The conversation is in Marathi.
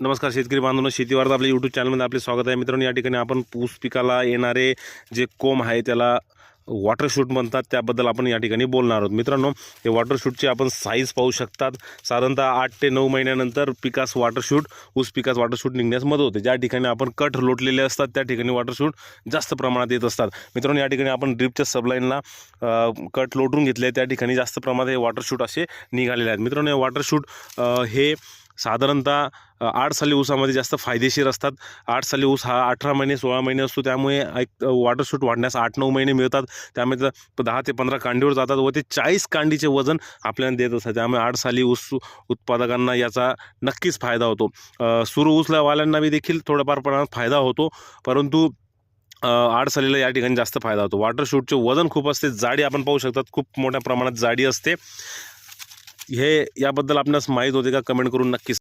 नमस्कार शेतकरी बांधवांनो, शेती वार्ता आपल्या यूट्यूब चॅनलमध्ये आपले स्वागत आहे. मित्रांनो, या ठिकाणी आपण ऊस पिकाला येणारे जे कोंब आहे त्याला वॉटर शूट म्हणतात, त्याबद्दल आपण या ठिकाणी बोलणार आहोत. मित्रांनो, हे वॉटर शूटची आपण साईज पाहू शकतात. साधारणतः 8 ते 9 महिन्यानंतर पिकास वॉटर शूट ऊस पिकास वॉटर शूट निघण्यास मदत होते. ज्या ठिकाणी आपण कट लोटलेले असतात त्या ठिकाणी वॉटर शूट जास्त प्रमाणात येत असतात. मित्रांनो, या ठिकाणी आपण ड्रिपच्या सबलाईनला कट लोटून घेतले, त्या ठिकाणी जास्त प्रमाणात हे वॉटर शूट असे निघालेले आहेत. मित्रांनो, हे वॉटर शूट हे साधारणतः 8 साली ऊसामध्ये जास्त फायदेशीर असतात. 8 साली ऊस हा 18 महिने 16 महिने असतो, त्यामुळे एक वॉटर शूट वाढण्यास 8-9 महिने मिळतात. त्यामुळे 10 ते 15 कांडीवर जातात व ते 40 कांडीचे वजन आपल्याला देत असतात. त्यामुळे 8 साली ऊस उत्पादकांना याचा नक्कीच फायदा होतो. सुरू ऊसवाल्यांना बी देखील थोड्याफार प्रमाणात फायदा होतो, परंतु 8 सालीला या ठिकाणी जास्त फायदा होतो. वॉटर शूटचे वजन खूप असते, जाडी आपण पाहू शकतात, खूप मोठ्या प्रमाणात जाडी असते. हे याबद्दल आपणास माहीत होते का? कमेंट करून नक्की